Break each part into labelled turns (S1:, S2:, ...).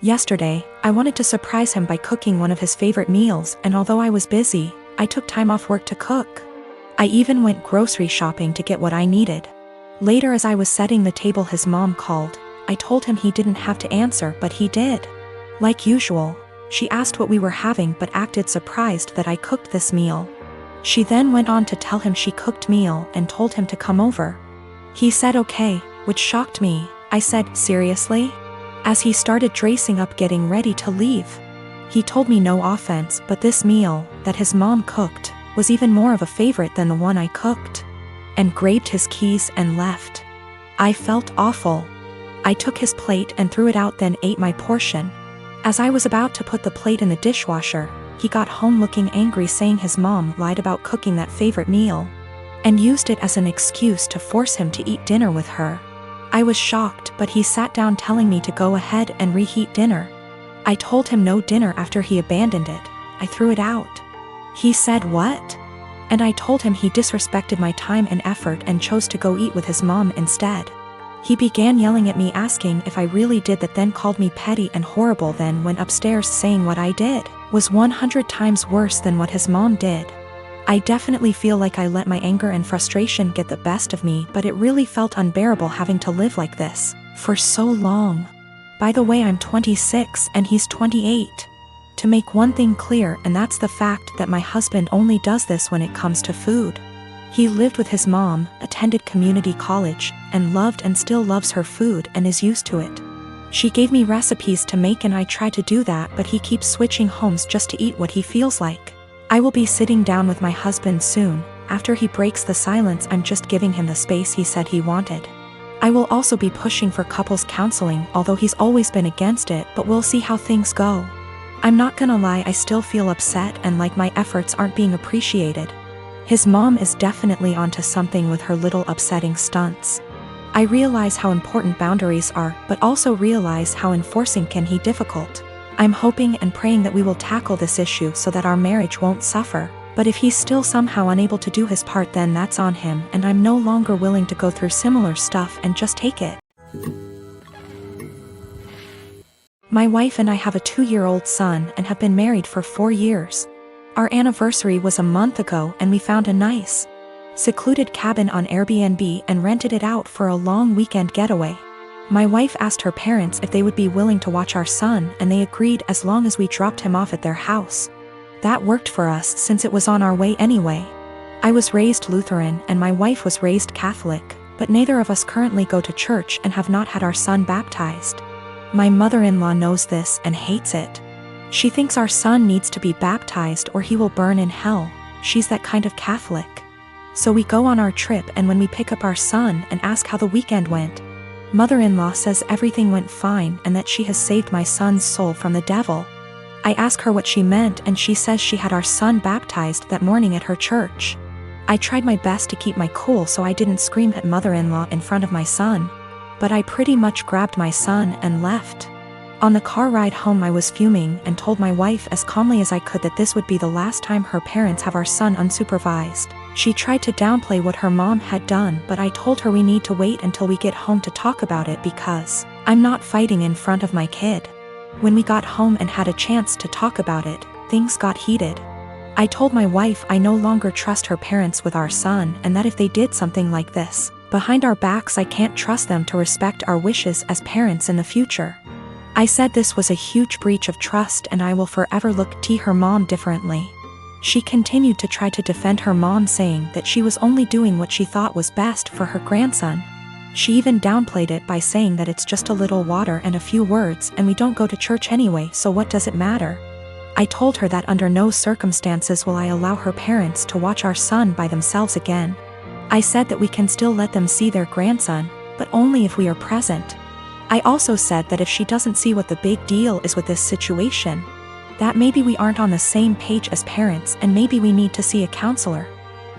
S1: Yesterday, I wanted to surprise him by cooking one of his favorite meals, and although I was busy, I took time off work to cook. I even went grocery shopping to get what I needed. Later, as I was setting the table, his mom called. I told him he didn't have to answer, but he did. Like usual, she asked what we were having but acted surprised that I cooked this meal. She then went on to tell him she cooked meal and told him to come over. He said okay, which shocked me. I said, seriously? As he started dressing up getting ready to leave. He told me no offense, but this meal, that his mom cooked, was even more of a favorite than the one I cooked. And grabbed his keys and left. I felt awful. I took his plate and threw it out, then ate my portion. As I was about to put the plate in the dishwasher, he got home looking angry, saying his mom lied about cooking that favorite meal and used it as an excuse to force him to eat dinner with her. I was shocked, but he sat down telling me to go ahead and reheat dinner. I told him no dinner after he abandoned it. I threw it out. He said what? And I told him he disrespected my time and effort and chose to go eat with his mom instead. He began yelling at me, asking if I really did that, then called me petty and horrible, then went upstairs saying what I did was 100 times worse than what his mom did. I definitely feel like I let my anger and frustration get the best of me, but it really felt unbearable having to live like this for so long. By the way, I'm 26 and he's 28. To make one thing clear, and that's the fact that my husband only does this when it comes to food. He lived with his mom, attended community college, and loved and still loves her food and is used to it. She gave me recipes to make and I try to do that, but he keeps switching homes just to eat what he feels like. I will be sitting down with my husband soon. After he breaks the silence, I'm just giving him the space he said he wanted. I will also be pushing for couples counseling, although he's always been against it, but we'll see how things go. I'm not gonna lie, I still feel upset and like my efforts aren't being appreciated. His mom is definitely onto something with her little upsetting stunts. I realize how important boundaries are, but also realize how enforcing can be difficult. I'm hoping and praying that we will tackle this issue so that our marriage won't suffer, but if he's still somehow unable to do his part, then that's on him, and I'm no longer willing to go through similar stuff and just take it. My wife and I have a 2-year-old son and have been married for 4 years. Our anniversary was a month ago and we found a nice, secluded cabin on Airbnb and rented it out for a long weekend getaway. My wife asked her parents if they would be willing to watch our son, and they agreed as long as we dropped him off at their house. That worked for us since it was on our way anyway. I was raised Lutheran and my wife was raised Catholic, but neither of us currently go to church and have not had our son baptized. My mother-in-law knows this and hates it. She thinks our son needs to be baptized or he will burn in hell. She's that kind of Catholic. So we go on our trip, and when we pick up our son and ask how the weekend went, mother-in-law says everything went fine and that she has saved my son's soul from the devil. I ask her what she meant and she says she had our son baptized that morning at her church. I tried my best to keep my cool so I didn't scream at mother-in-law in front of my son, but I pretty much grabbed my son and left. On the car ride home, I was fuming and told my wife as calmly as I could that this would be the last time her parents have our son unsupervised. She tried to downplay what her mom had done, but I told her we need to wait until we get home to talk about it because I'm not fighting in front of my kid. When we got home and had a chance to talk about it, things got heated. I told my wife I no longer trust her parents with our son, and that if they did something like this behind our backs, I can't trust them to respect our wishes as parents in the future. I said this was a huge breach of trust and I will forever look at her mom differently. She continued to try to defend her mom, saying that she was only doing what she thought was best for her grandson. She even downplayed it by saying that it's just a little water and a few words and we don't go to church anyway, so what does it matter? I told her that under no circumstances will I allow her parents to watch our son by themselves again. I said that we can still let them see their grandson, but only if we are present. I also said that if she doesn't see what the big deal is with this situation, that maybe we aren't on the same page as parents and maybe we need to see a counselor.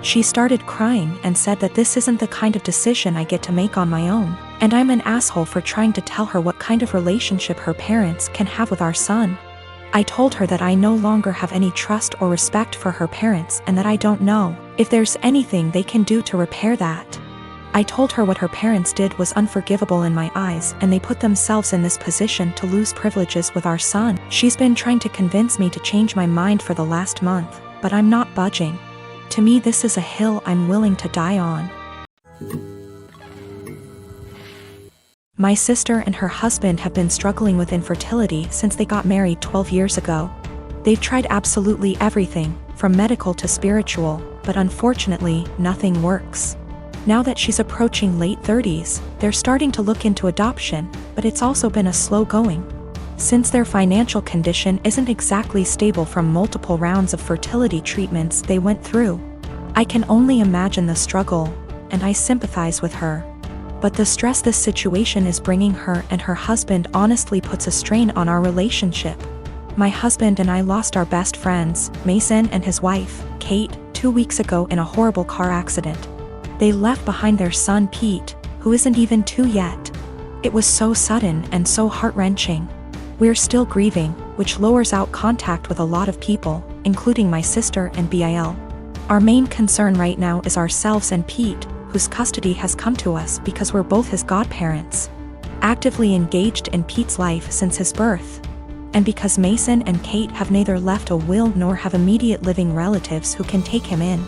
S1: She started crying and said that this isn't the kind of decision I get to make on my own, and I'm an asshole for trying to tell her what kind of relationship her parents can have with our son. I told her that I no longer have any trust or respect for her parents and that I don't know if there's anything they can do to repair that. I told her what her parents did was unforgivable in my eyes, and they put themselves in this position to lose privileges with our son. She's been trying to convince me to change my mind for the last month, but I'm not budging. To me, this is a hill I'm willing to die on. My sister and her husband have been struggling with infertility since they got married 12 years ago. They've tried absolutely everything, from medical to spiritual, but unfortunately, nothing works. Now that she's approaching late 30s, they're starting to look into adoption, but it's also been a slow going. Since their financial condition isn't exactly stable from multiple rounds of fertility treatments they went through, I can only imagine the struggle, and I sympathize with her. But the stress this situation is bringing her and her husband honestly puts a strain on our relationship. My husband and I lost our best friends, Mason and his wife, Kate, 2 weeks ago in a horrible car accident. They left behind their son Pete, who isn't even 2 yet. It was so sudden and so heart-wrenching. We're still grieving, which lowers out contact with a lot of people, including my sister and Bil. Our main concern right now is ourselves and Pete, whose custody has come to us because we're both his godparents, actively engaged in Pete's life since his birth. And because Mason and Kate have neither left a will nor have immediate living relatives who can take him in,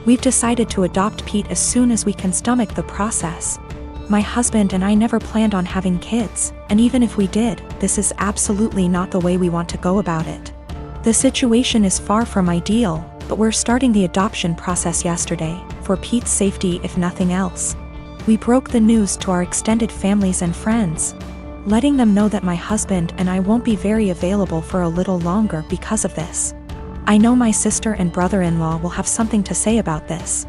S1: we've decided to adopt Pete as soon as we can stomach the process. My husband and I never planned on having kids, and even if we did, this is absolutely not the way we want to go about it. The situation is far from ideal, but we're starting the adoption process yesterday, for Pete's safety if nothing else. We broke the news to our extended families and friends, letting them know that my husband and I won't be very available for a little longer because of this. I know my sister and brother-in-law will have something to say about this.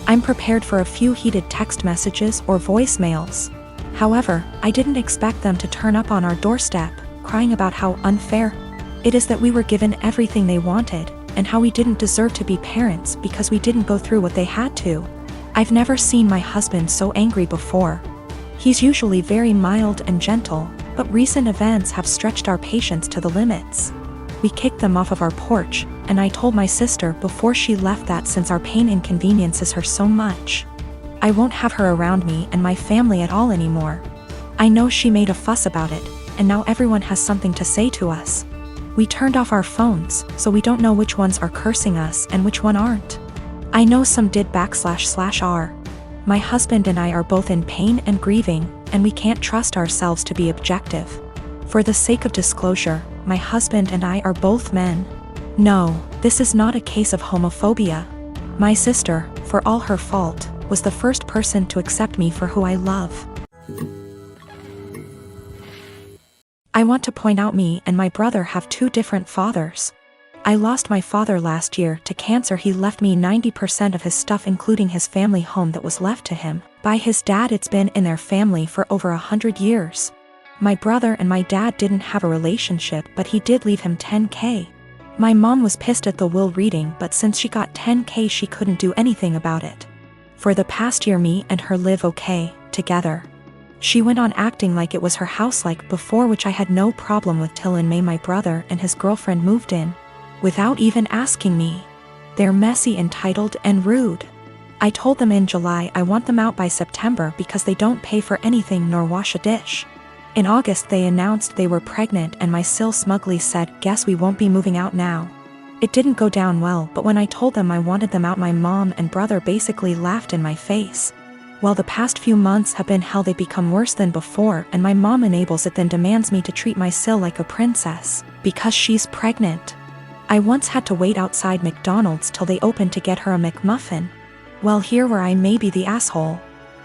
S1: I'm prepared for a few heated text messages or voicemails. However, I didn't expect them to turn up on our doorstep, crying about how unfair it is that we were given everything they wanted, and how we didn't deserve to be parents because we didn't go through what they had to. I've never seen my husband so angry before. He's usually very mild and gentle, but recent events have stretched our patience to the limits. We kicked them off of our porch, and I told my sister before she left that since our pain inconveniences her so much, I won't have her around me and my family at all anymore. I know she made a fuss about it, and now everyone has something to say to us. We turned off our phones, so we don't know which ones are cursing us and which one aren't. I know some did //r. My husband and I are both in pain and grieving, and we can't trust ourselves to be objective. For the sake of disclosure, my husband and I are both men. No, this is not a case of homophobia. My sister, for all her fault, was the first person to accept me for who I love. I want to point out me and my brother have 2 different fathers. I lost my father last year to cancer. He left me 90% of his stuff, including his family home that was left to him by his dad. It's been in their family for over 100 years. My brother and my dad didn't have a relationship, but he did leave him $10,000. My mom was pissed at the will reading, but since she got $10,000 she couldn't do anything about it. For the past year me and her live okay, together. She went on acting like it was her house like before, which I had no problem with till in May my brother and his girlfriend moved in, without even asking me. They're messy, entitled, and rude. I told them in July I want them out by September because they don't pay for anything nor wash a dish. In August they announced they were pregnant and my sil smugly said, "Guess we won't be moving out now." It didn't go down well, but when I told them I wanted them out, my mom and brother basically laughed in my face. Well, the past few months have been hell. They become worse than before, and my mom enables it, then demands me to treat my sil like a princess because she's pregnant. I once had to wait outside McDonald's till they opened to get her a McMuffin. Well, here where I may be the asshole.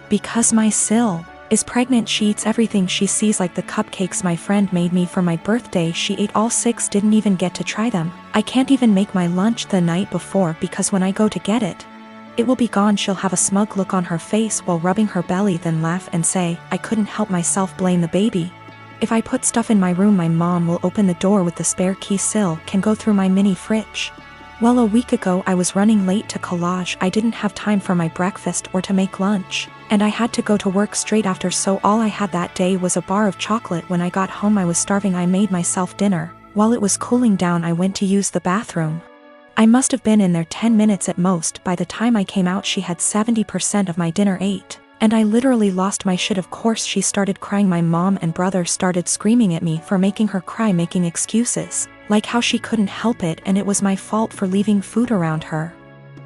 S1: Because my sil is pregnant, she eats everything she sees, like the cupcakes my friend made me for my birthday. She ate all 6, didn't even get to try them. I can't even make my lunch the night before because when I go to get it, it will be gone. She'll have a smug look on her face while rubbing her belly, then laugh and say, "I couldn't help myself, blame the baby." If I put stuff in my room, my mom will open the door with the spare key. Sil can go through my mini fridge. Well, a week ago I was running late to collage. I didn't have time for my breakfast or to make lunch, and I had to go to work straight after, so all I had that day was a bar of chocolate. When I got home I was starving. I made myself dinner. While it was cooling down I went to use the bathroom. I must have been in there 10 minutes at most. By the time I came out she had 70% of my dinner ate. And I literally lost my shit. Of course she started crying. My mom and brother started screaming at me for making her cry, making excuses, like how she couldn't help it and it was my fault for leaving food around her.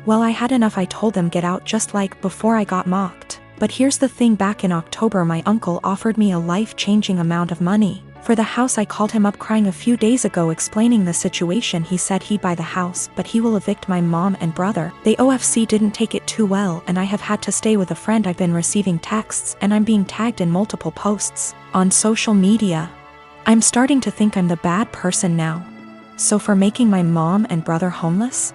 S1: Well, I had enough. I told them get out, just like before I got mocked. But here's the thing, back in October my uncle offered me a life-changing amount of money for the house. I called him up crying a few days ago explaining the situation. He said he'd buy the house, but he will evict my mom and brother. They OFC didn't take it too well and I have had to stay with a friend. I've been receiving texts and I'm being tagged in multiple posts on social media. I'm starting to think I'm the bad person now. So for making my mom and brother homeless?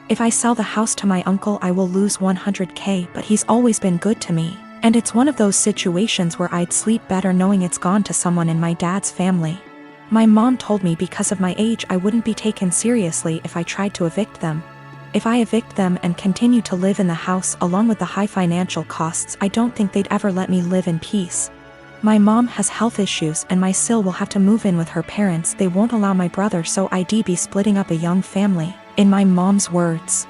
S1: If I sell the house to my uncle I will lose 100K, but he's always been good to me. And it's one of those situations where I'd sleep better knowing it's gone to someone in my dad's family. My mom told me because of my age I wouldn't be taken seriously if I tried to evict them. If I evict them and continue to live in the house along with the high financial costs, I don't think they'd ever let me live in peace. My mom has health issues and my sil will have to move in with her parents. They won't allow my brother, so I'd be splitting up a young family. In my mom's words,